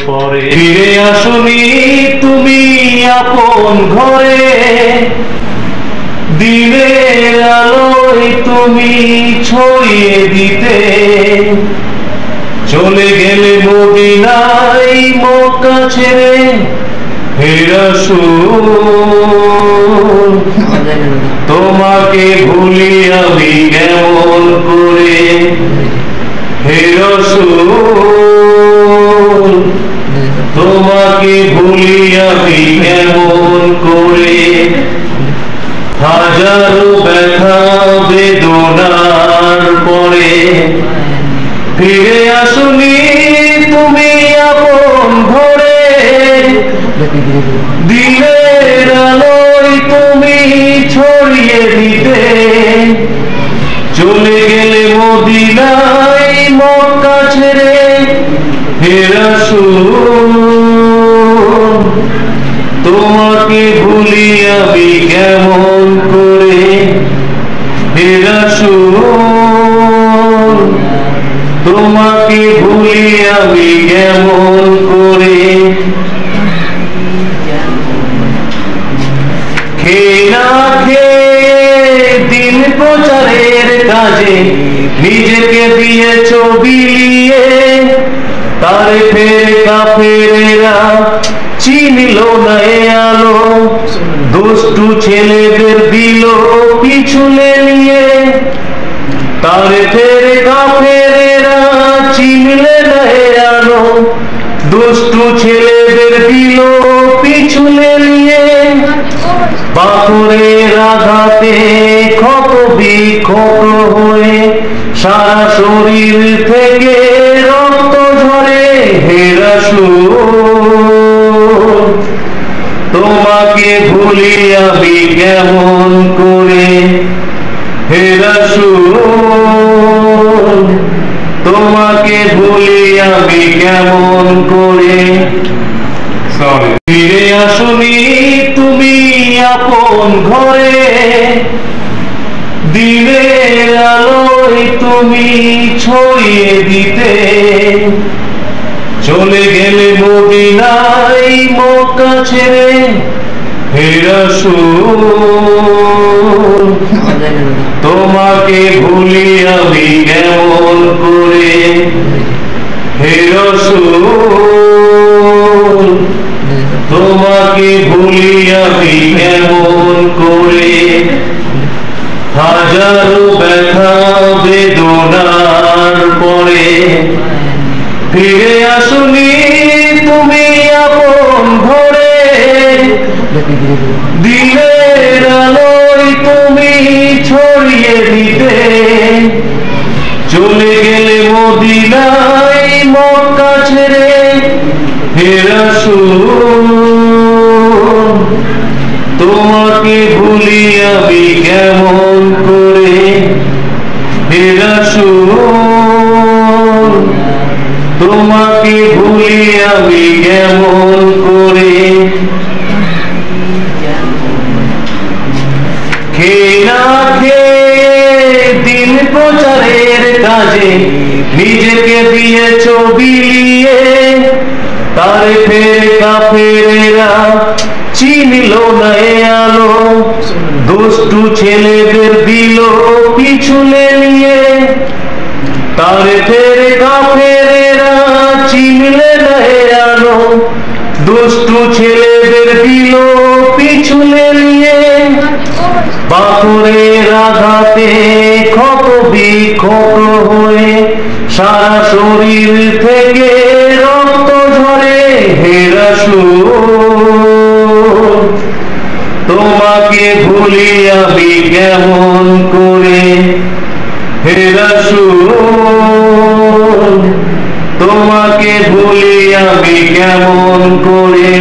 পরে ফিরে আসনি তুমি আপন ঘরে, দিনের আলোয় তুমি ছড়িয়ে দিতে চলে গেলে মদিনায় মক্কা ছেড়ে। হে রাসূল তোমাকে ভুলি আমি কেমন করে, হে রাসূল তোমাকে ভুলি আমি কেমন করে। হাজারো ব্যথা বেদনার পরে ফিরে আসনি তুমি আপন ঘরে, দিনের আলোয় তুমি ছড়িয়ে দিতে চলে গেলে মদিনায় মক্কা ছেড়ে। হে রাসূল তোমাকে ভুলি আমি কেমন করে, হে রাসূল তোমাকে ভুলি আমি কেমন করে। খেয়ে না খেয়ে দিন প্রচারের কাজে নিজেকে দিয়েছ বিলিয়ে, তারে ফের কাফেরেরা চিনিল না এ আলো, দুষ্টু ছেলেদের দিল পিছনে নিয়ে। তারে ফের কাফেরেরা চিনলে না এ আলো, দুষ্টু ছেলেদের দিল পিছনে নিয়ে। পাথরের আঘাতে ক্ষত বিক্ষত হয়ে সারা শরীর থেকে রক্ত ঝরে। হে রাসূল তোমাকে ভুলি আমি কেমন করে, হে রাসূল তোমাকে ভুলি আমি কেমন করে। ফিরে আসনি তুমি আপন ঘরে, দিনের আলোয় তুমি ছড়িয়ে দিতে চলে গেলে মদিনায় মক্কা ছেড়ে। হে রাসূল তোমাকে ভুলি আমি কেমন করে, হে রাসূল তোমাকে ভুলি আমি কেমন করে। হাজারো ব্যথা বেদনার পরে ফিরে আসনি তুমি আপন ঘরে, দিনের আলোয় তুমি ছড়িয়ে দিতে চলে গেলে মদিনায় মক্কা ছেড়ে। হে রাসূল তোমাকে ভুলি আমি কেমন করে, হে রাসূল তোমাকে ভুলি আমি কেমন করে। খেয়ে না খেয়ে দিন প্রচারের কাজে নিজেকে দিয়েছ বিলিয়ে, তারে ফের কাফেরেরা চিনিল না এ আলো, দুষ্টু ছেলেদের দিল পিছনে নিয়ে। তারে ফের কাফেরেরা চিনলে না এ আলো, দুষ্টু ছেলেদের দিল পিছনে নিয়ে। পাথরের আঘাতে ক্ষত বিক্ষত হয়ে সারা শরীর থেকে রক্ত ঝরে। হে রাসূল তোমাকে ভুলি আমি কেমন করে, হে রাসূল তোমাকে ভুলি আমি কেমন করে।